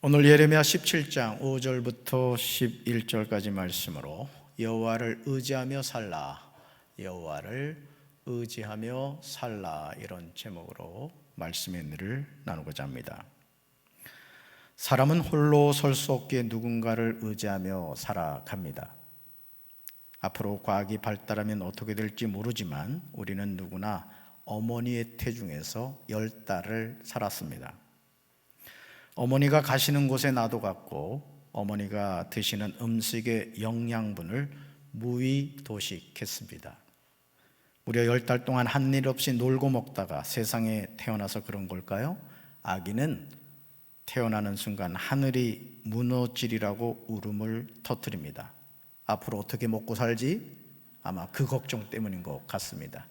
오늘 예레미야 17장 5절부터 11절까지 말씀으로 여호와를 의지하며 살라, 여호와를 의지하며 살라, 이런 제목으로 말씀의 은혜를 나누고자 합니다. 사람은 홀로 설 수 없기에 누군가를 의지하며 살아갑니다. 앞으로 과학이 발달하면 어떻게 될지 모르지만 우리는 누구나 어머니의 태중에서 10달을 살았습니다. 어머니가 가시는 곳에 나도 갔고 어머니가 드시는 음식의 영양분을 무의도식했습니다. 무려 10달 동안 한 일 없이 놀고 먹다가 세상에 태어나서 그런 걸까요? 아기는 태어나는 순간 하늘이 무너지리라고 울음을 터뜨립니다. 앞으로 어떻게 먹고 살지? 아마 그 걱정 때문인 것 같습니다.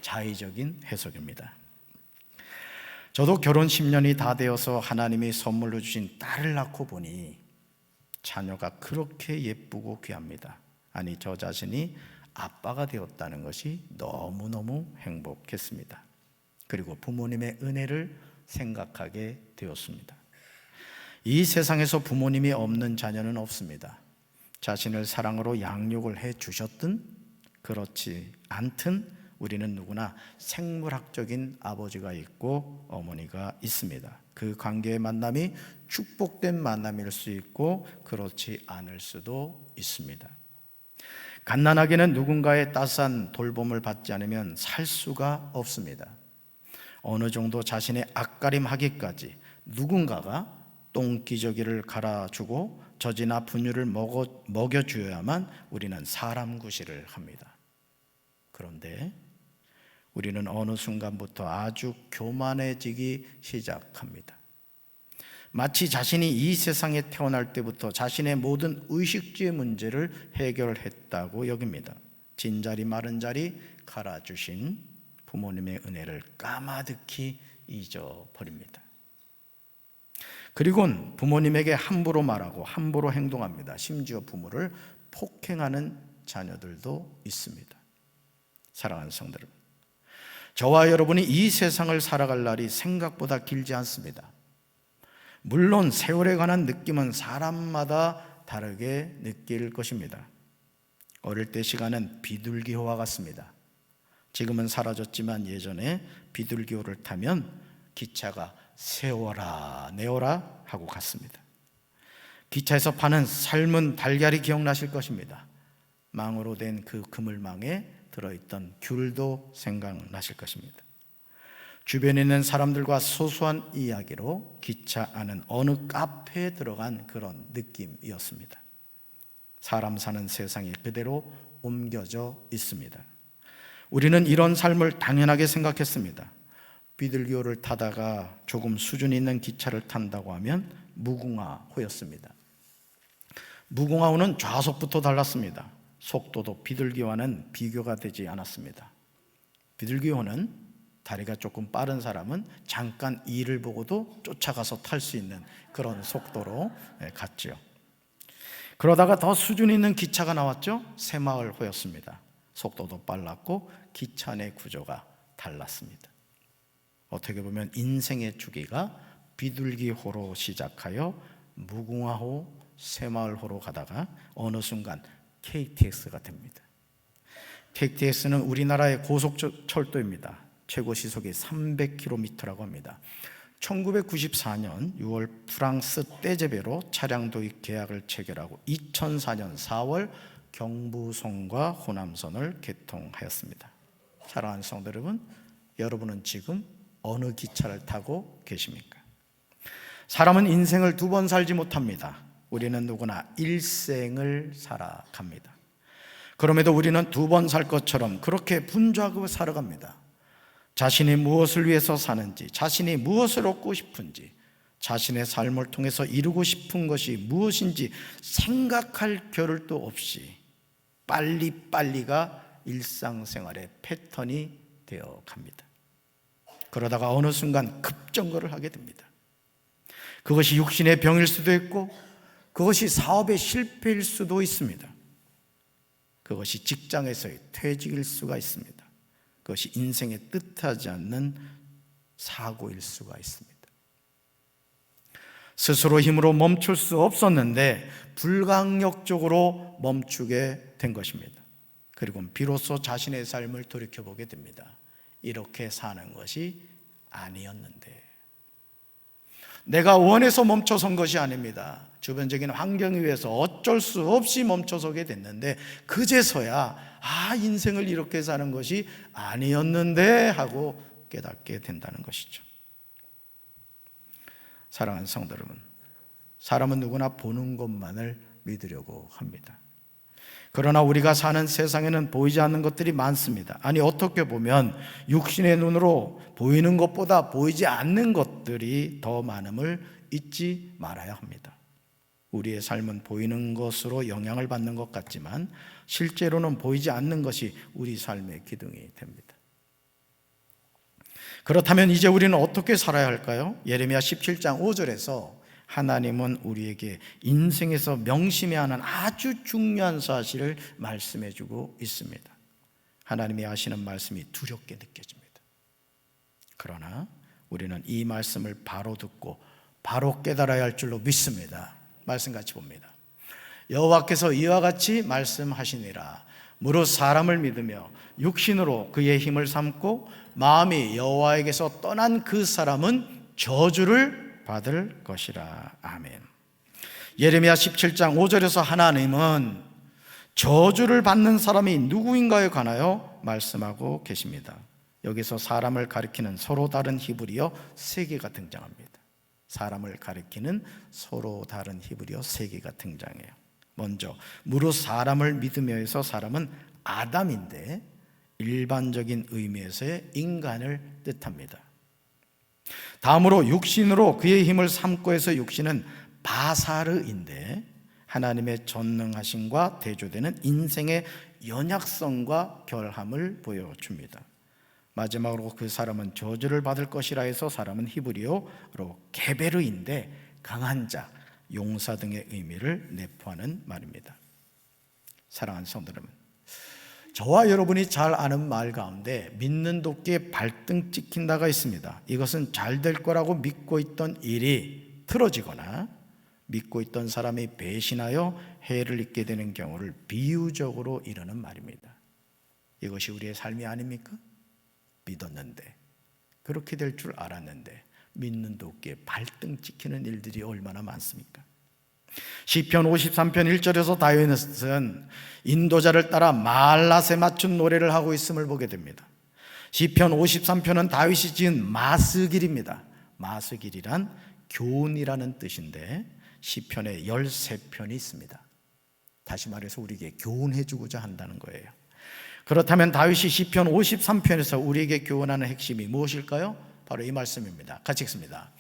자의적인 해석입니다. 저도 결혼 10년이 다 되어서 하나님이 선물로 주신 딸을 낳고 보니 자녀가 그렇게 예쁘고 귀합니다. 아니, 저 자신이 아빠가 되었다는 것이 너무너무 행복했습니다. 그리고 부모님의 은혜를 생각하게 되었습니다. 이 세상에서 부모님이 없는 자녀는 없습니다. 자신을 사랑으로 양육을 해 주셨든 그렇지 않든 우리는 누구나 생물학적인 아버지가 있고 어머니가 있습니다. 그 관계의 만남이 축복된 만남일 수 있고 그렇지 않을 수도 있습니다. 갓난아기는 누군가의 따스한 돌봄을 받지 않으면 살 수가 없습니다. 어느 정도 자신의 앞가림하기까지 누군가가 똥기저귀를 갈아주고 젖이나 분유를 먹여주어야만 우리는 사람 구실을 합니다. 그런데 우리는 어느 순간부터 아주 교만해지기 시작합니다. 마치 자신이 이 세상에 태어날 때부터 자신의 모든 의식주의 문제를 해결했다고 여깁니다. 진 자리 마른 자리 갈아주신 부모님의 은혜를 까마득히 잊어버립니다. 그리고는 부모님에게 함부로 말하고 함부로 행동합니다. 심지어 부모를 폭행하는 자녀들도 있습니다. 사랑하는 성도 여러분, 저와 여러분이 이 세상을 살아갈 날이 생각보다 길지 않습니다. 물론 세월에 관한 느낌은 사람마다 다르게 느낄 것입니다. 어릴 때 시간은 비둘기호와 같습니다. 지금은 사라졌지만 예전에 비둘기호를 타면 기차가 세워라 내어라 하고 갔습니다. 기차에서 파는 삶은 달걀이 기억나실 것입니다. 망으로 된 그 그물망에 들어있던 귤도 생각나실 것입니다. 주변에 있는 사람들과 소소한 이야기로 기차 안은 어느 카페에 들어간 그런 느낌이었습니다. 사람 사는 세상이 그대로 옮겨져 있습니다. 우리는 이런 삶을 당연하게 생각했습니다. 비둘기호를 타다가 조금 수준 있는 기차를 탄다고 하면 무궁화호였습니다. 무궁화호는 좌석부터 달랐습니다. 속도도 비둘기와는 비교가 되지 않았습니다. 비둘기호는 다리가 조금 빠른 사람은 잠깐 일을 보고도 쫓아가서 탈 수 있는 그런 속도로 갔죠. 그러다가 더 수준 있는 기차가 나왔죠. 새마을호였습니다. 속도도 빨랐고 기차 내 구조가 달랐습니다. 어떻게 보면 인생의 주기가 비둘기호로 시작하여 무궁화호, 새마을호로 가다가 어느 순간 KTX가 됩니다. KTX는 우리나라의 고속철도입니다. 최고 시속이 300km라고 합니다. 1994년 6월 프랑스 떼제베로 차량 도입 계약을 체결하고 2004년 4월 경부선과 호남선을 개통하였습니다. 사랑하는 성도 여러분, 여러분은 지금 어느 기차를 타고 계십니까? 사람은 인생을 2번 살지 못합니다. 우리는 누구나 일생을 살아갑니다. 그럼에도 우리는 2번 살 것처럼 그렇게 분주하고 살아갑니다. 자신이 무엇을 위해서 사는지, 자신이 무엇을 얻고 싶은지, 자신의 삶을 통해서 이루고 싶은 것이 무엇인지 생각할 겨를도 없이 빨리빨리가 일상생활의 패턴이 되어 갑니다. 그러다가 어느 순간 급정거를 하게 됩니다. 그것이 육신의 병일 수도 있고 그것이 사업의 실패일 수도 있습니다. 그것이 직장에서의 퇴직일 수가 있습니다. 그것이 인생에 뜻하지 않는 사고일 수가 있습니다. 스스로 힘으로 멈출 수 없었는데 불강력적으로 멈추게 된 것입니다. 그리고 비로소 자신의 삶을 돌이켜보게 됩니다. 이렇게 사는 것이 아니었는데, 내가 원해서 멈춰선 것이 아닙니다. 주변적인 환경에 의해서 어쩔 수 없이 멈춰서게 됐는데, 그제서야 인생을 이렇게 사는 것이 아니었는데 하고 깨닫게 된다는 것이죠. 사랑하는 성도 여러분, 사람은 누구나 보는 것만을 믿으려고 합니다. 그러나 우리가 사는 세상에는 보이지 않는 것들이 많습니다. 아니, 어떻게 보면 육신의 눈으로 보이는 것보다 보이지 않는 것들이 더 많음을 잊지 말아야 합니다. 우리의 삶은 보이는 것으로 영향을 받는 것 같지만 실제로는 보이지 않는 것이 우리 삶의 기둥이 됩니다. 그렇다면 이제 우리는 어떻게 살아야 할까요? 예레미야 17장 5절에서 하나님은 우리에게 인생에서 명심해야 하는 아주 중요한 사실을 말씀해 주고 있습니다. 하나님이 하시는 말씀이 두렵게 느껴집니다. 그러나 우리는 이 말씀을 바로 듣고 바로 깨달아야 할 줄로 믿습니다. 말씀 같이 봅니다. 여호와께서 이와 같이 말씀하시니라. 무릇 사람을 믿으며 육신으로 그의 힘을 삼고 마음이 여호와에게서 떠난 그 사람은 저주를 받을 것이라. 아멘. 예레미야 17장 5절에서 하나님은 저주를 받는 사람이 누구인가에 관하여 말씀하고 계십니다. 여기서 사람을 가리키는 서로 다른 히브리어 세 개가 등장합니다. 사람을 가리키는 서로 다른 히브리어 세 개가 등장해요. 먼저 무릇 사람을 믿으며에서 사람은 아담인데 일반적인 의미에서의 인간을 뜻합니다. 다음으로 육신으로 그의 힘을 삼고 해서 육신은 바사르인데 하나님의 전능하심과 대조되는 인생의 연약성과 결함을 보여줍니다. 마지막으로 그 사람은 저주를 받을 것이라 해서 사람은 히브리어로 게베르인데 강한 자, 용사 등의 의미를 내포하는 말입니다. 사랑하는 성도 여러분, 저와 여러분이 잘 아는 말 가운데 믿는 도끼에 발등 찍힌다가 있습니다. 이것은 잘 될 거라고 믿고 있던 일이 틀어지거나 믿고 있던 사람이 배신하여 해를 입게 되는 경우를 비유적으로 이르는 말입니다. 이것이 우리의 삶이 아닙니까? 믿었는데, 그렇게 될 줄 알았는데 믿는 도끼에 발등 찍히는 일들이 얼마나 많습니까? 시편 53편 1절에서 다윗은 인도자를 따라 말랏에 맞춘 노래를 하고 있음을 보게 됩니다. 시편 53편은 다윗이 지은 마스길입니다. 마스길이란 교훈이라는 뜻인데 시편에 13편이 있습니다. 다시 말해서 우리에게 교훈해 주고자 한다는 거예요. 그렇다면 다윗이 시편 53편에서 우리에게 교훈하는 핵심이 무엇일까요? 바로 이 말씀입니다. 같이 읽습니다.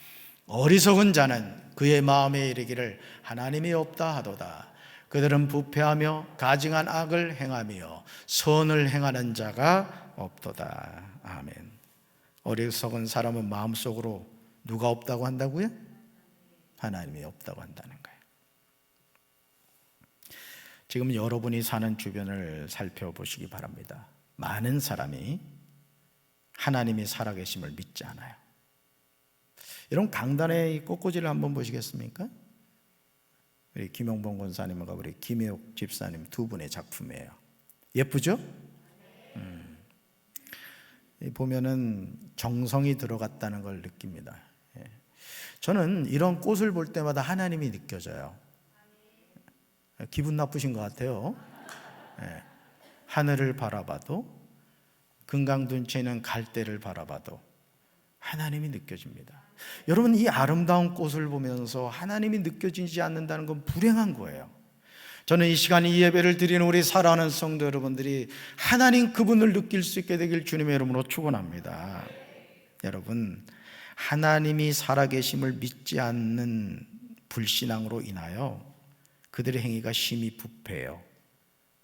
어리석은 자는 그의 마음에 이르기를 하나님이 없다 하도다. 그들은 부패하며 가증한 악을 행하며 선을 행하는 자가 없도다. 아멘. 어리석은 사람은 마음속으로 누가 없다고 한다고요? 하나님이 없다고 한다는 거예요. 지금 여러분이 사는 주변을 살펴보시기 바랍니다. 많은 사람이 하나님이 살아계심을 믿지 않아요. 여러분, 강단의 이 꽃꽂이를 한번 보시겠습니까? 우리 김용봉 권사님과 우리 김혜옥 집사님 두 분의 작품이에요. 예쁘죠? 보면은 정성이 들어갔다는 걸 느낍니다. 저는 이런 꽃을 볼 때마다 하나님이 느껴져요. 기분 나쁘신 것 같아요. 하늘을 바라봐도, 금강둔치에 있는 갈대를 바라봐도 하나님이 느껴집니다. 여러분, 이 아름다운 꽃을 보면서 하나님이 느껴지지 않는다는 건 불행한 거예요. 저는 이 시간 이 예배를 드리는 우리 사랑하는 성도 여러분들이 하나님 그분을 느낄 수 있게 되길 주님의 이름으로 축원합니다. 여러분, 하나님이 살아계심을 믿지 않는 불신앙으로 인하여 그들의 행위가 심히 부패해요.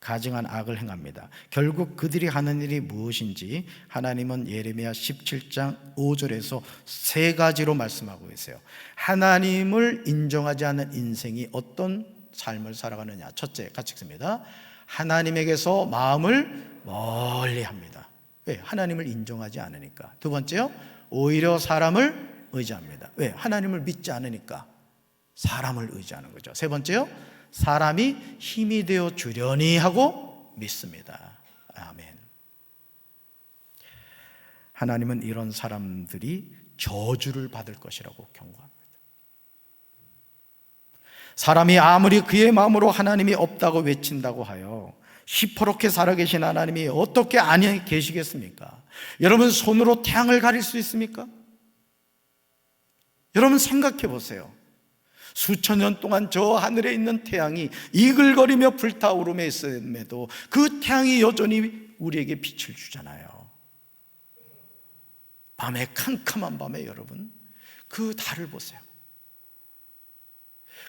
가증한 악을 행합니다. 결국 그들이 하는 일이 무엇인지 하나님은 예레미야 17장 5절에서 세 가지로 말씀하고 계세요. 하나님을 인정하지 않는 인생이 어떤 삶을 살아가느냐. 첫째, 같이 읽습니다. 하나님에게서 마음을 멀리 합니다. 왜? 하나님을 인정하지 않으니까. 두 번째요, 오히려 사람을 의지합니다. 왜? 하나님을 믿지 않으니까. 사람을 의지하는 거죠. 세 번째요, 사람이 힘이 되어 주려니 하고 믿습니다. 아멘. 하나님은 이런 사람들이 저주를 받을 것이라고 경고합니다. 사람이 아무리 그의 마음으로 하나님이 없다고 외친다고 하여 시퍼렇게 살아계신 하나님이 어떻게 안에 계시겠습니까? 여러분, 손으로 태양을 가릴 수 있습니까? 여러분 생각해 보세요. 수천 년 동안 저 하늘에 있는 태양이 이글거리며 불타오르며 있음에도 그 태양이 여전히 우리에게 빛을 주잖아요. 밤에, 캄캄한 밤에 여러분 그 달을 보세요.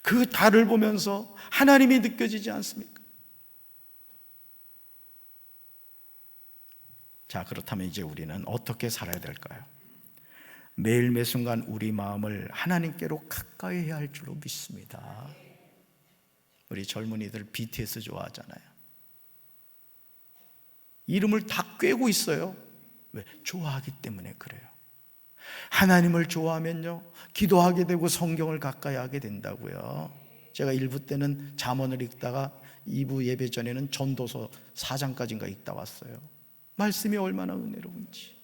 그 달을 보면서 하나님이 느껴지지 않습니까? 자, 그렇다면 이제 우리는 어떻게 살아야 될까요? 매일 매순간 우리 마음을 하나님께로 가까이 해야 할 줄로 믿습니다. 우리 젊은이들 BTS 좋아하잖아요. 이름을 다 꿰고 있어요. 왜? 좋아하기 때문에 그래요. 하나님을 좋아하면요, 기도하게 되고 성경을 가까이 하게 된다고요. 제가 1부 때는 잠언을 읽다가 2부 예배 전에는 전도서 4장까지인가 읽다 왔어요. 말씀이 얼마나 은혜로운지.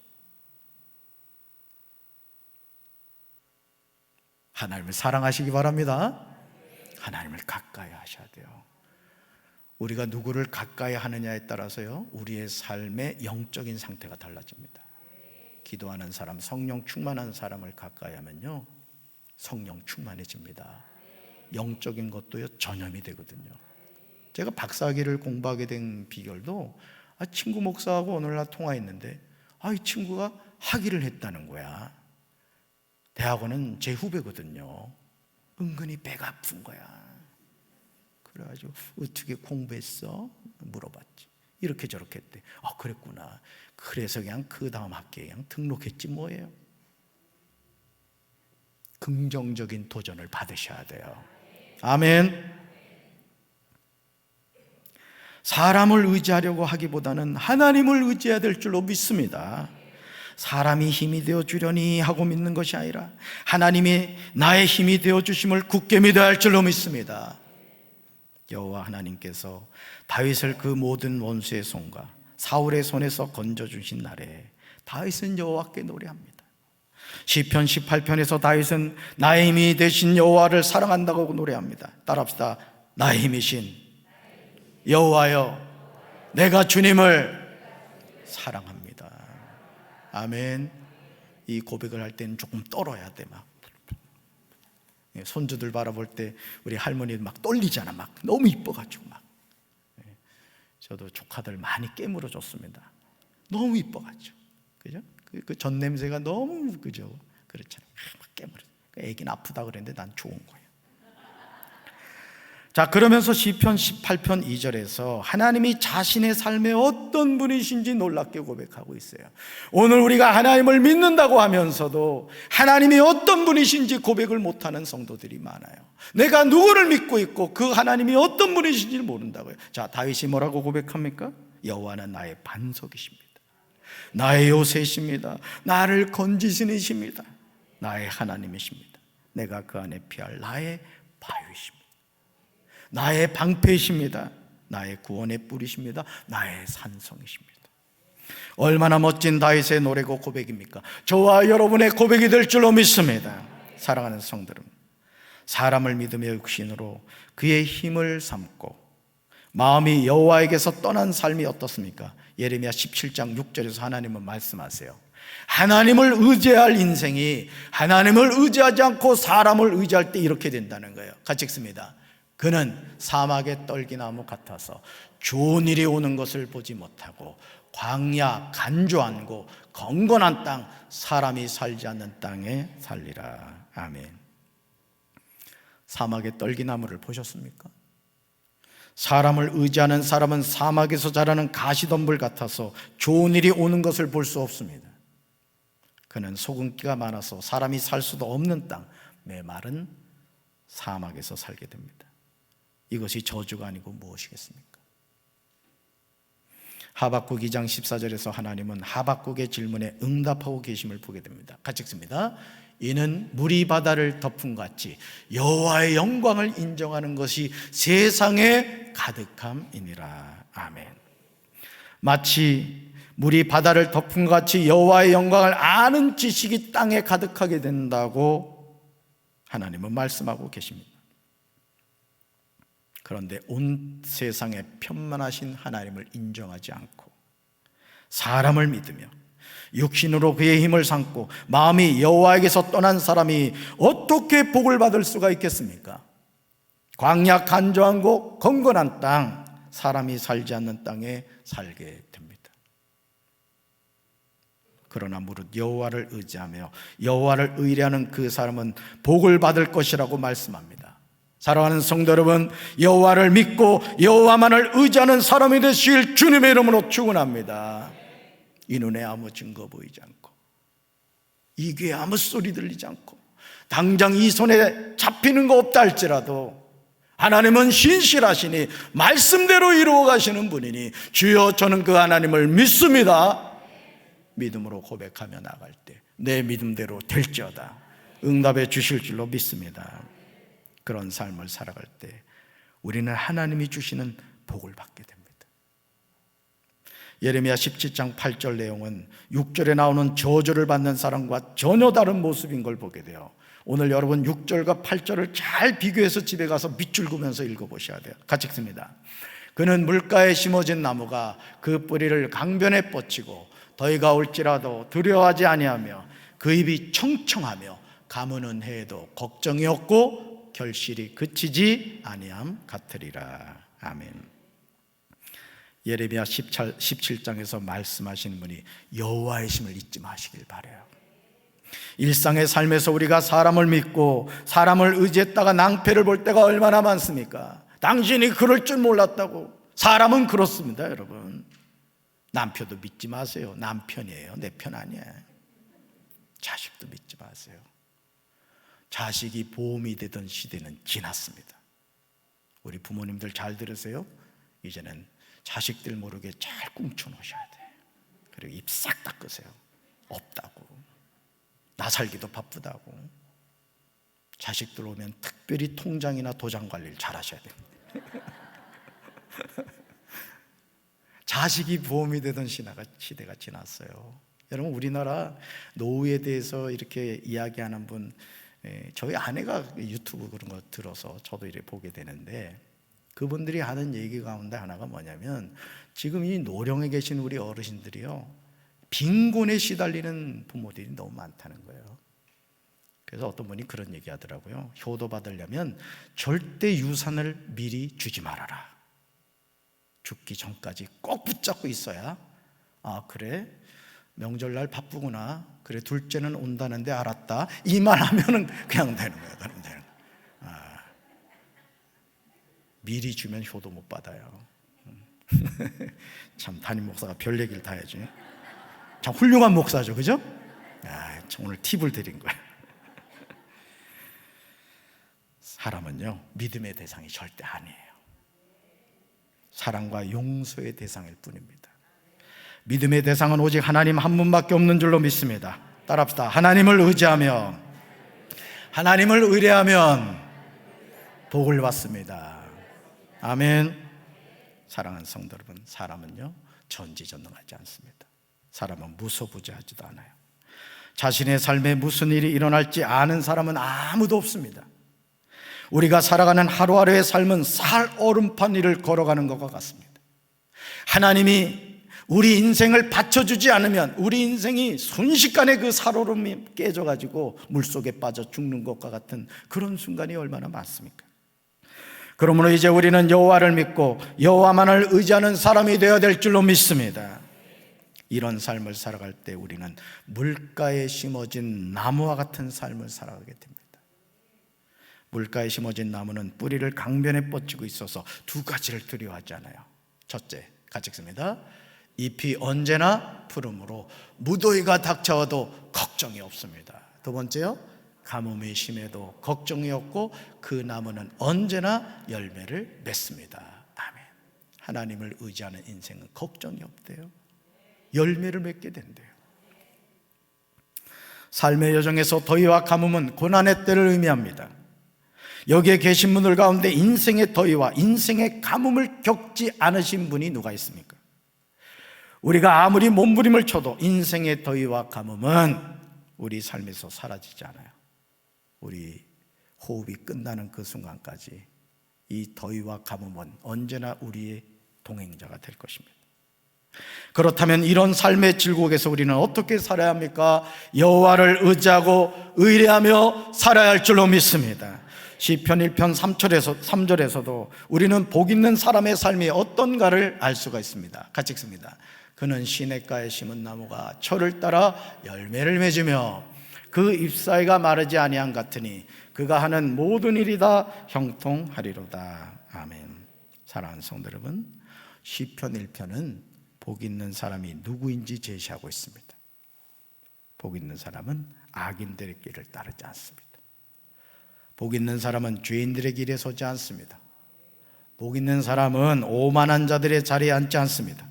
하나님을 사랑하시기 바랍니다. 하나님을 가까이 하셔야 돼요. 우리가 누구를 가까이 하느냐에 따라서요, 우리의 삶의 영적인 상태가 달라집니다. 기도하는 사람, 성령 충만한 사람을 가까이 하면요, 성령 충만해집니다. 영적인 것도요, 전염이 되거든요. 제가 박사학위를 공부하게 된 비결도 친구 목사하고 오늘날 통화했는데 이 친구가 학위를 했다는 거야. 대학원은 제 후배거든요. 은근히 배가 아픈 거야. 그래가지고 어떻게 공부했어? 물어봤지. 이렇게 저렇게 했대. 그랬구나. 그래서 그냥 그 다음 학기에 그냥 등록했지 뭐예요. 긍정적인 도전을 받으셔야 돼요. 아멘. 사람을 의지하려고 하기보다는 하나님을 의지해야 될 줄로 믿습니다. 사람이 힘이 되어 주려니 하고 믿는 것이 아니라 하나님이 나의 힘이 되어 주심을 굳게 믿어야 할 줄로 믿습니다. 여호와 하나님께서 다윗을 그 모든 원수의 손과 사울의 손에서 건져주신 날에 다윗은 여호와께 노래합니다. 시편 18편에서 다윗은 나의 힘이 되신 여호와를 사랑한다고 노래합니다. 따라합시다. 나의 힘이신 여호와여, 내가 주님을 사랑합니다. 아멘. 이 고백을 할 때는 조금 떨어야 돼. 막 손주들 바라볼 때 우리 할머니 막 떨리잖아. 막 너무 이뻐가지고 막. 저도 조카들 많이 깨물어 줬습니다. 너무 이뻐가지고, 그죠? 그 전 냄새가 너무, 그죠? 그렇잖아요. 막 깨물어. 애기는 아프다 그랬는데 난 좋은 거예요. 자, 그러면서 시편 18편 2절에서 하나님이 자신의 삶에 어떤 분이신지 놀랍게 고백하고 있어요. 오늘 우리가 하나님을 믿는다고 하면서도 하나님이 어떤 분이신지 고백을 못하는 성도들이 많아요. 내가 누구를 믿고 있고 그 하나님이 어떤 분이신지 모른다고요. 자, 다윗이 뭐라고 고백합니까? 여호와는 나의 반석이십니다. 나의 요새이십니다. 나를 건지시는 이십니다. 나의 하나님이십니다. 내가 그 안에 피할 나의 바위십니다. 나의 방패이십니다. 나의 구원의 뿌리십니다. 나의 산성이십니다. 얼마나 멋진 다윗의 노래고 고백입니까? 저와 여러분의 고백이 될 줄로 믿습니다. 사랑하는 성도들, 사람을 믿으며 육신으로 그의 힘을 삼고 마음이 여호와에게서 떠난 삶이 어떻습니까? 예레미야 17장 6절에서 하나님은 말씀하세요. 하나님을 의지할 인생이 하나님을 의지하지 않고 사람을 의지할 때 이렇게 된다는 거예요. 같이 읽습니다. 그는 사막의 떨기나무 같아서 좋은 일이 오는 것을 보지 못하고 광야 간조한 곳 건건한 땅 사람이 살지 않는 땅에 살리라. 아멘. 사막의 떨기나무를 보셨습니까? 사람을 의지하는 사람은 사막에서 자라는 가시덤불 같아서 좋은 일이 오는 것을 볼 수 없습니다. 그는 소금기가 많아서 사람이 살 수도 없는 땅 메마른 사막에서 살게 됩니다. 이것이 저주가 아니고 무엇이겠습니까? 하박국 2장 14절에서 하나님은 하박국의 질문에 응답하고 계심을 보게 됩니다. 같이 읽습니다. 이는 물이 바다를 덮은 같이 여호와의 영광을 인정하는 것이 세상에 가득함이니라. 아멘. 마치 물이 바다를 덮은 것 같이 여호와의 영광을 아는 지식이 땅에 가득하게 된다고 하나님은 말씀하고 계십니다. 그런데 온 세상에 편만하신 하나님을 인정하지 않고 사람을 믿으며 육신으로 그의 힘을 삼고 마음이 여호와에게서 떠난 사람이 어떻게 복을 받을 수가 있겠습니까? 광야 간조한 곳 건건한 땅, 사람이 살지 않는 땅에 살게 됩니다. 그러나 무릇 여호와를 의지하며 여호와를 의뢰하는 그 사람은 복을 받을 것이라고 말씀합니다. 사랑하는 성도 여러분, 여호와를 믿고 여호와만을 의지하는 사람이 되실 주님의 이름으로 축원합니다. 이 눈에 아무 증거 보이지 않고 이 귀에 아무 소리 들리지 않고 당장 이 손에 잡히는 거 없다 할지라도 하나님은 신실하시니 말씀대로 이루어 가시는 분이니 주여 저는 그 하나님을 믿습니다. 믿음으로 고백하며 나갈 때 내 믿음대로 될지어다 응답해 주실 줄로 믿습니다. 그런 삶을 살아갈 때 우리는 하나님이 주시는 복을 받게 됩니다. 예레미야 17장 8절 내용은 6절에 나오는 저주를 받는 사람과 전혀 다른 모습인 걸 보게 돼요. 오늘 여러분 6절과 8절을 잘 비교해서 집에 가서 밑줄 그으면서 읽어보셔야 돼요. 같이 읽습니다. 그는 물가에 심어진 나무가 그 뿌리를 강변에 뻗치고 더위가 올지라도 두려워하지 아니하며 그 입이 청청하며 가무는 해에도 걱정이 없고 결실이 그치지 아니함 같으리라. 아멘. 예레미야 17장에서 말씀하시는 분이 여호와의 심을 잊지 마시길 바라요. 일상의 삶에서 우리가 사람을 믿고 사람을 의지했다가 낭패를 볼 때가 얼마나 많습니까? 당신이 그럴 줄 몰랐다고. 사람은 그렇습니다, 여러분. 남편도 믿지 마세요. 남편이에요, 내 편 아니에요. 자식도 믿지 마세요. 자식이 보험이 되던 시대는 지났습니다. 우리 부모님들 잘 들으세요. 이제는 자식들 모르게 잘 꿍쳐 놓으셔야 돼. 그리고 입 싹 닦으세요. 없다고, 나 살기도 바쁘다고. 자식들 오면 특별히 통장이나 도장 관리를 잘 하셔야 됩니다. 자식이 보험이 되던 시대가 지났어요. 여러분, 우리나라 노후에 대해서 이렇게 이야기하는 분, 저희 아내가 유튜브 그런 거 들어서 저도 이렇게 보게 되는데, 그분들이 하는 얘기 가운데 하나가 뭐냐면, 지금 이 노령에 계신 우리 어르신들이요, 빈곤에 시달리는 부모들이 너무 많다는 거예요. 그래서 어떤 분이 그런 얘기 하더라고요. 효도 받으려면 절대 유산을 미리 주지 말아라. 죽기 전까지 꼭 붙잡고 있어야, 아 그래? 명절날 바쁘구나. 그래, 둘째는 온다는데 알았다. 이 말 하면은 그냥 되는 거예요. 그냥 되는 거예요. 미리 주면 효도 못 받아요. 참, 담임 목사가 별 얘기를 다 해야지. 참 훌륭한 목사죠, 그죠? 참 오늘 팁을 드린 거예요. 사람은요, 믿음의 대상이 절대 아니에요. 사랑과 용서의 대상일 뿐입니다. 믿음의 대상은 오직 하나님 한 분밖에 없는 줄로 믿습니다. 따라합시다. 하나님을 의지하며 하나님을 의뢰하면 복을 받습니다. 아멘. 사랑하는 성도 여러분, 사람은요 전지전능하지 않습니다. 사람은 무소부지하지도 않아요. 자신의 삶에 무슨 일이 일어날지 아는 사람은 아무도 없습니다. 우리가 살아가는 하루하루의 삶은 살얼음판 위를 걸어가는 것과 같습니다. 하나님이 우리 인생을 받쳐주지 않으면 우리 인생이 순식간에 그 살얼음이 깨져가지고 물속에 빠져 죽는 것과 같은 그런 순간이 얼마나 많습니까? 그러므로 이제 우리는 여호와를 믿고 여호와만을 의지하는 사람이 되어야 될 줄로 믿습니다. 이런 삶을 살아갈 때 우리는 물가에 심어진 나무와 같은 삶을 살아가게 됩니다. 물가에 심어진 나무는 뿌리를 강변에 뻗치고 있어서 두 가지를 두려워하지 않아요. 첫째, 같이 읽습니다. 잎이 언제나 푸르므로 무더위가 닥쳐와도 걱정이 없습니다. 두 번째요, 가뭄이 심해도 걱정이 없고 그 나무는 언제나 열매를 맺습니다. 아멘. 하나님을 의지하는 인생은 걱정이 없대요. 열매를 맺게 된대요. 삶의 여정에서 더위와 가뭄은 고난의 때를 의미합니다. 여기에 계신 분들 가운데 인생의 더위와 인생의 가뭄을 겪지 않으신 분이 누가 있습니까? 우리가 아무리 몸부림을 쳐도 인생의 더위와 가뭄은 우리 삶에서 사라지지 않아요. 우리 호흡이 끝나는 그 순간까지 이 더위와 가뭄은 언제나 우리의 동행자가 될 것입니다. 그렇다면 이런 삶의 질곡에서 우리는 어떻게 살아야 합니까? 여호와를 의지하고 의뢰하며 살아야 할 줄로 믿습니다. 시편 1편 3절에서도 우리는 복 있는 사람의 삶이 어떤가를 알 수가 있습니다. 같이 읽습니다. 그는 시냇가에 심은 나무가 철을 따라 열매를 맺으며 그 잎사이가 마르지 아니함 같으니 그가 하는 모든 일이 다 형통하리로다. 아멘. 사랑하는 성도 여러분, 시편 1편은 복 있는 사람이 누구인지 제시하고 있습니다. 복 있는 사람은 악인들의 길을 따르지 않습니다. 복 있는 사람은 죄인들의 길에 서지 않습니다. 복 있는 사람은 오만한 자들의 자리에 앉지 않습니다.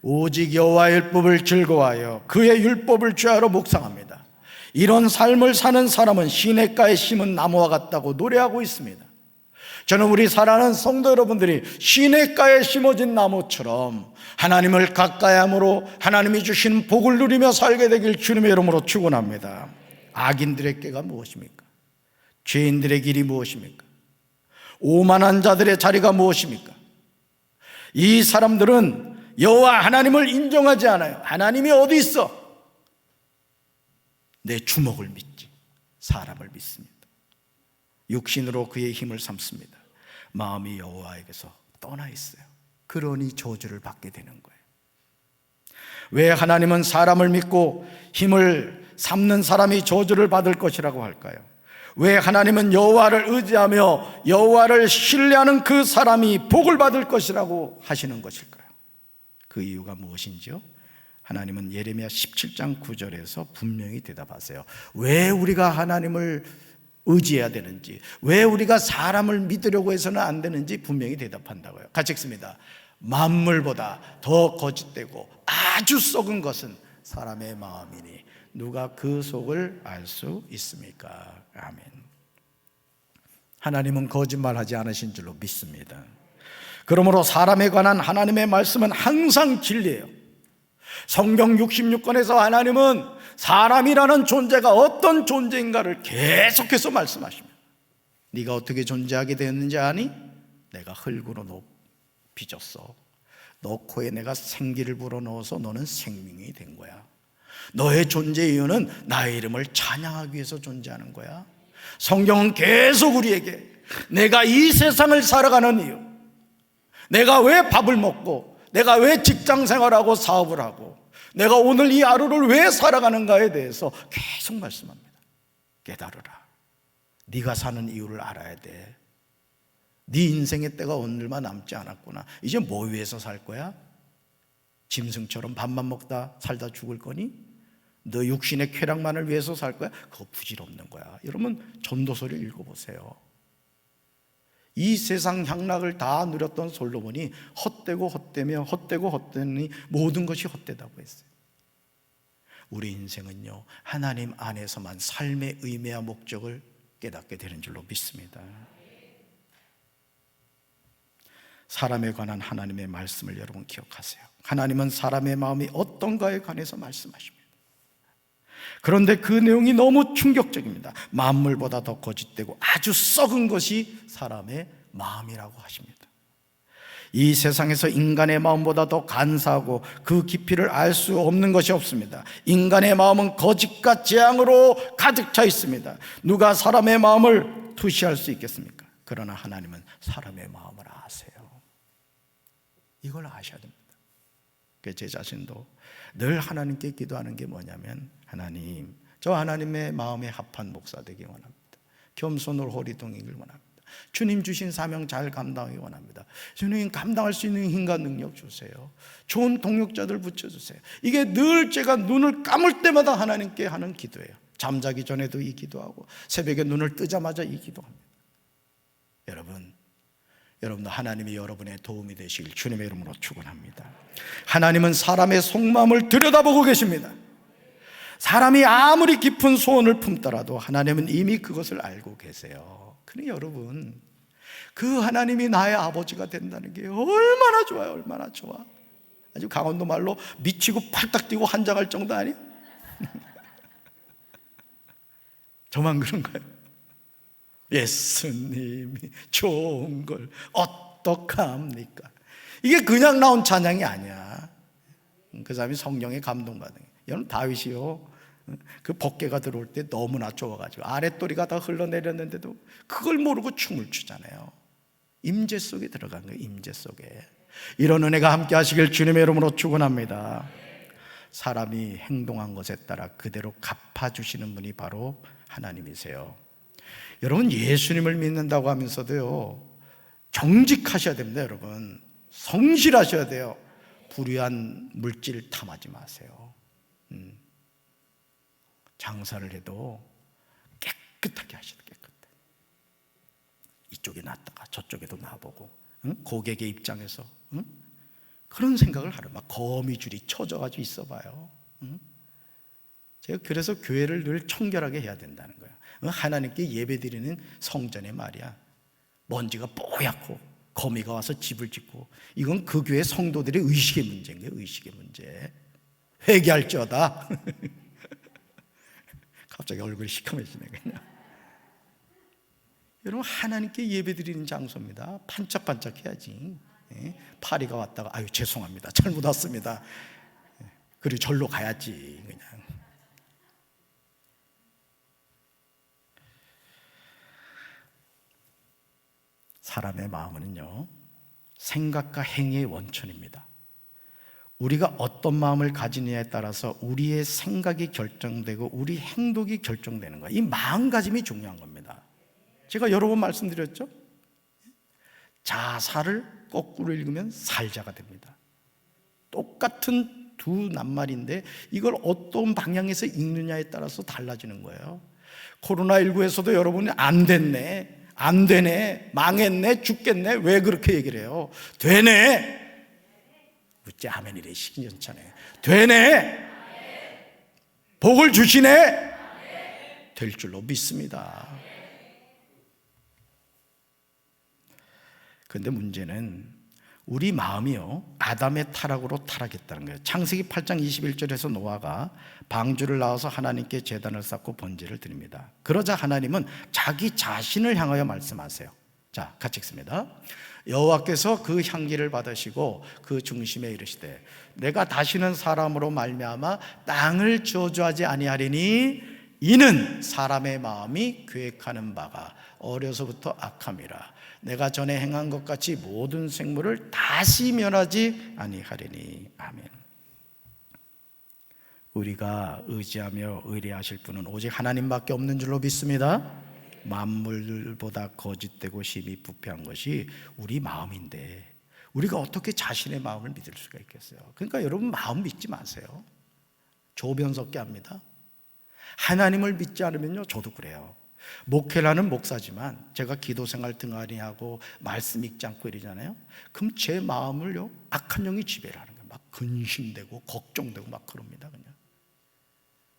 오직 여호와의 율법을 즐거워하여 그의 율법을 죄하러 묵상합니다. 이런 삶을 사는 사람은 시냇가에 심은 나무와 같다고 노래하고 있습니다. 저는 우리 사랑하는 성도 여러분들이 시냇가에 심어진 나무처럼 하나님을 가까이 함으로 하나님이 주신 복을 누리며 살게 되길 주님의 이름으로 축원합니다. 악인들의 꾀가 무엇입니까? 죄인들의 길이 무엇입니까? 오만한 자들의 자리가 무엇입니까? 이 사람들은 여호와 하나님을 인정하지 않아요. 하나님이 어디 있어? 내 주먹을 믿지 사람을 믿습니다. 육신으로 그의 힘을 삼습니다. 마음이 여호와에게서 떠나 있어요. 그러니 저주를 받게 되는 거예요. 왜 하나님은 사람을 믿고 힘을 삼는 사람이 저주를 받을 것이라고 할까요? 왜 하나님은 여호와를 의지하며 여호와를 신뢰하는 그 사람이 복을 받을 것이라고 하시는 것일까요? 그 이유가 무엇인지요? 하나님은 예레미야 17장 9절에서 분명히 대답하세요. 왜 우리가 하나님을 의지해야 되는지, 왜 우리가 사람을 믿으려고 해서는 안 되는지 분명히 대답한다고요. 같이 읽습니다. 만물보다 더 거짓되고 아주 썩은 것은 사람의 마음이니 누가 그 속을 알 수 있습니까? 아멘. 하나님은 거짓말하지 않으신 줄로 믿습니다. 그러므로 사람에 관한 하나님의 말씀은 항상 진리예요. 성경 66권에서 하나님은 사람이라는 존재가 어떤 존재인가를 계속해서 말씀하십니다. 네가 어떻게 존재하게 되었는지 아니? 내가 흙으로 너 빚었어. 너 코에 내가 생기를 불어넣어서 너는 생명이 된 거야. 너의 존재 이유는 나의 이름을 찬양하기 위해서 존재하는 거야. 성경은 계속 우리에게 내가 이 세상을 살아가는 이유, 내가 왜 밥을 먹고, 내가 왜 직장 생활하고 사업을 하고, 내가 오늘 이 하루를 왜 살아가는가에 대해서 계속 말씀합니다. 깨달으라. 네가 사는 이유를 알아야 돼. 네 인생의 때가 오늘만 남지 않았구나. 이제 뭐 위해서 살 거야? 짐승처럼 밥만 먹다 살다 죽을 거니? 너 육신의 쾌락만을 위해서 살 거야? 그거 부질없는 거야. 여러분 전도서를 읽어보세요. 이 세상 향락을 다 누렸던 솔로몬이 헛되고 헛되며 헛되고 헛되니 모든 것이 헛되다고 했어요. 우리 인생은요, 하나님 안에서만 삶의 의미와 목적을 깨닫게 되는 줄로 믿습니다. 사람에 관한 하나님의 말씀을 여러분 기억하세요. 하나님은 사람의 마음이 어떤가에 관해서 말씀하십니다. 그런데 그 내용이 너무 충격적입니다. 만물보다 더 거짓되고 아주 썩은 것이 사람의 마음이라고 하십니다. 이 세상에서 인간의 마음보다 더 간사하고 그 깊이를 알 수 없는 것이 없습니다. 인간의 마음은 거짓과 재앙으로 가득 차 있습니다. 누가 사람의 마음을 투시할 수 있겠습니까? 그러나 하나님은 사람의 마음을 아세요. 이걸 아셔야 됩니다. 제 자신도 늘 하나님께 기도하는 게 뭐냐면, 하나님, 저 하나님의 마음에 합한 목사 되기 원합니다. 겸손으로 호리동이길 원합니다. 주님 주신 사명 잘 감당하기 원합니다. 주님 감당할 수 있는 힘과 능력 주세요. 좋은 동역자들 붙여주세요. 이게 늘 제가 눈을 감을 때마다 하나님께 하는 기도예요. 잠자기 전에도 이 기도하고 새벽에 눈을 뜨자마자 이 기도합니다. 여러분도 하나님이 여러분의 도움이 되시길 주님의 이름으로 축원합니다. 하나님은 사람의 속마음을 들여다보고 계십니다. 사람이 아무리 깊은 소원을 품더라도 하나님은 이미 그것을 알고 계세요. 그러니 여러분, 그 하나님이 나의 아버지가 된다는 게 얼마나 좋아요. 얼마나 좋아. 아주 강원도 말로 미치고 팔딱 뛰고 환장할 정도 아니에요? 저만 그런가요? 예수님이 좋은 걸 어떡합니까? 이게 그냥 나온 찬양이 아니야. 그 사람이 성령에 감동받은 거예요. 여러분, 다윗이요, 그 법궤가 들어올 때 너무나 좋아가지고 아랫도리가 다 흘러내렸는데도 그걸 모르고 춤을 추잖아요. 임재 속에 들어간 거예요. 임재 속에. 이런 은혜가 함께 하시길 주님의 이름으로 축원합니다. 사람이 행동한 것에 따라 그대로 갚아주시는 분이 바로 하나님이세요. 여러분, 예수님을 믿는다고 하면서도요, 정직하셔야 됩니다. 여러분, 성실하셔야 돼요. 불의한 물질 탐하지 마세요. 장사를 해도 깨끗하게 하시다. 깨끗해. 이쪽에 놨다가 저쪽에도 놔보고, 고객의 입장에서 그런 생각을 하려 막 거미줄이 쳐져가지고 있어봐요. 제가 그래서 교회를 늘 청결하게 해야 된다는 거예요. 하나님께 예배드리는 성전에 말이야, 먼지가 뽀얗고 거미가 와서 집을 짓고, 이건 그 교회 성도들의 의식의 문제인 거예요. 의식의 문제. 회개할지어다. 갑자기 얼굴이 시커매지네 그냥. 여러분, 하나님께 예배드리는 장소입니다. 반짝반짝 해야지. 파리가 왔다가 아유 죄송합니다, 잘못 왔습니다, 그리고 절로 가야지. 그냥 사람의 마음은요, 생각과 행위의 원천입니다. 우리가 어떤 마음을 가지느냐에 따라서 우리의 생각이 결정되고 우리 행동이 결정되는 거예요. 이 마음가짐이 중요한 겁니다. 제가 여러 번 말씀드렸죠? 자살을 거꾸로 읽으면 살자가 됩니다. 똑같은 두 낱말인데 이걸 어떤 방향에서 읽느냐에 따라서 달라지는 거예요. 코로나19에서도 여러분이 안 됐네, 안 되네, 망했네, 죽겠네, 왜 그렇게 얘기를 해요? 되네. 어째 아멘이래, 시기년차네. 되네. 복을 주시네. 될 줄로 믿습니다. 그런데 문제는 우리 마음이요, 아담의 타락으로 타락했다는 거예요. 창세기 8장 21절에서 노아가 방주를 나와서 하나님께 제단을 쌓고 번제를 드립니다. 그러자 하나님은 자기 자신을 향하여 말씀하세요. 자, 같이 읽습니다. 여호와께서 그 향기를 받으시고 그 중심에 이르시되 내가 다시는 사람으로 말미암아 땅을 저주하지 아니하리니 이는 사람의 마음이 계획하는 바가 어려서부터 악함이라. 내가 전에 행한 것 같이 모든 생물을 다시 멸하지 아니하리니. 아멘. 우리가 의지하며 의뢰하실 분은 오직 하나님밖에 없는 줄로 믿습니다. 만물보다 거짓되고 심히 부패한 것이 우리 마음인데 우리가 어떻게 자신의 마음을 믿을 수가 있겠어요? 그러니까 여러분, 마음 믿지 마세요. 조변 섞게 합니다. 하나님을 믿지 않으면요, 저도 그래요. 목회를 하는 목사지만 제가 기도생활 등한히하고 말씀 읽지 않고 이러잖아요. 그럼 제 마음을요, 악한 영이 지배를 하는 거예요. 막 근심되고 걱정되고 막 그럽니다. 그냥.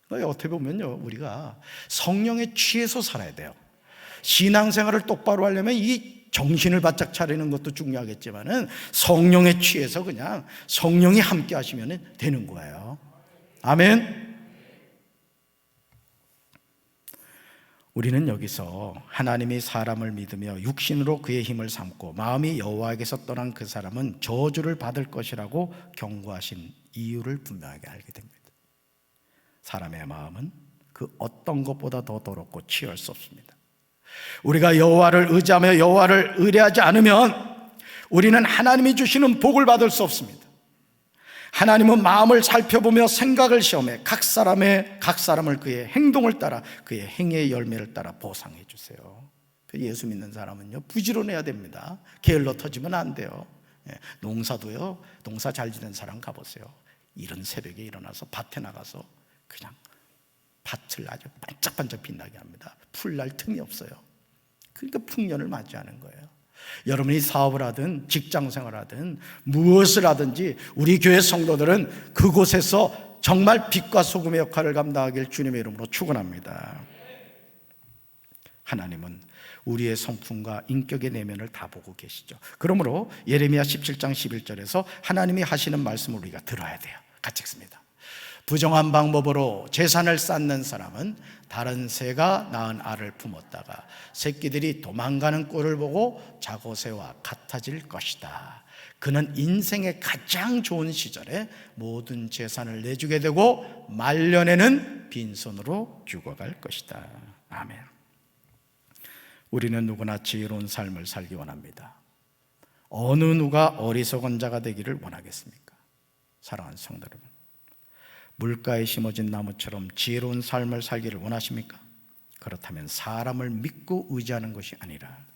그러니까 어떻게 보면요, 우리가 성령에 취해서 살아야 돼요. 신앙생활을 똑바로 하려면 이 정신을 바짝 차리는 것도 중요하겠지만은 성령에 취해서 그냥 성령이 함께 하시면 되는 거예요. 아멘. 우리는 여기서 하나님이 사람을 믿으며 육신으로 그의 힘을 삼고 마음이 여호와에게서 떠난 그 사람은 저주를 받을 것이라고 경고하신 이유를 분명하게 알게 됩니다. 사람의 마음은 그 어떤 것보다 더 더럽고 치열 수 없습니다. 우리가 여호와를 의지하며 여호와를 의뢰하지 않으면 우리는 하나님이 주시는 복을 받을 수 없습니다. 하나님은 마음을 살펴보며 생각을 시험해 각 사람을 그의 행동을 따라 그의 행위의 열매를 따라 보상해 주세요. 예수 믿는 사람은요, 부지런해야 됩니다. 게을러 터지면 안 돼요. 농사도요, 농사 잘 지는 사람 가보세요. 이른 새벽에 일어나서 밭에 나가서 그냥 밭을 아주 반짝반짝 빛나게 합니다. 풀날 틈이 없어요. 그러니까 풍년을 맞이하는 거예요. 여러분이 사업을 하든 직장 생활을 하든 무엇을 하든지 우리 교회 성도들은 그곳에서 정말 빛과 소금의 역할을 감당하길 주님의 이름으로 축원합니다. 하나님은 우리의 성품과 인격의 내면을 다 보고 계시죠. 그러므로 예레미야 17장 11절에서 하나님이 하시는 말씀을 우리가 들어야 돼요. 같이 읽습니다. 부정한 방법으로 재산을 쌓는 사람은 다른 새가 낳은 알을 품었다가 새끼들이 도망가는 꼴을 보고 자고새와 같아질 것이다. 그는 인생의 가장 좋은 시절에 모든 재산을 내주게 되고 말년에는 빈손으로 죽어갈 것이다. 아멘. 우리는 누구나 지혜로운 삶을 살기 원합니다. 어느 누가 어리석은 자가 되기를 원하겠습니까? 사랑하는 성도 여러분, 물가에 심어진 나무처럼 지혜로운 삶을 살기를 원하십니까? 그렇다면 사람을 믿고 의지하는 것이 아니라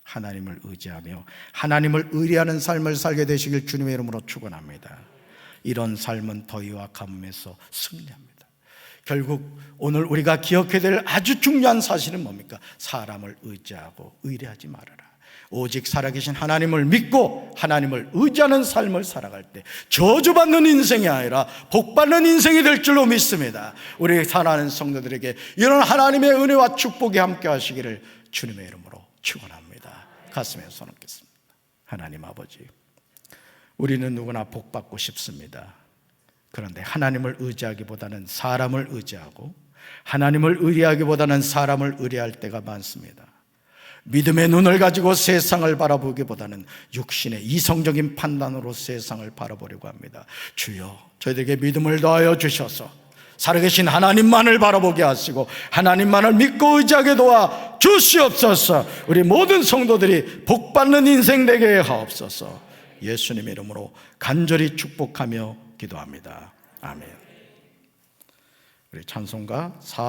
하나님을 의지하며 하나님을 의뢰하는 삶을 살게 되시길 주님의 이름으로 축원합니다. 이런 삶은 더위와 가뭄에서 승리합니다. 결국 오늘 우리가 기억해야 될 아주 중요한 사실은 뭡니까? 사람을 의지하고 의뢰하지 말아라. 오직 살아계신 하나님을 믿고 하나님을 의지하는 삶을 살아갈 때 저주받는 인생이 아니라 복받는 인생이 될 줄로 믿습니다. 우리 사랑하는 성도들에게 이런 하나님의 은혜와 축복이 함께 하시기를 주님의 이름으로 축원합니다. 가슴에 손 얹겠습니다. 하나님 아버지, 우리는 누구나 복받고 싶습니다. 그런데 하나님을 의지하기보다는 사람을 의지하고 하나님을 의뢰하기보다는 사람을 의뢰할 때가 많습니다. 믿음의 눈을 가지고 세상을 바라보기보다는 육신의 이성적인 판단으로 세상을 바라보려고 합니다. 주여, 저희들에게 믿음을 더하여 주셔서 살아계신 하나님만을 바라보게 하시고 하나님만을 믿고 의지하게 도와 주시옵소서. 우리 모든 성도들이 복받는 인생 되게 하옵소서. 예수님의 이름으로 간절히 축복하며 기도합니다. 아멘. 우리 찬송가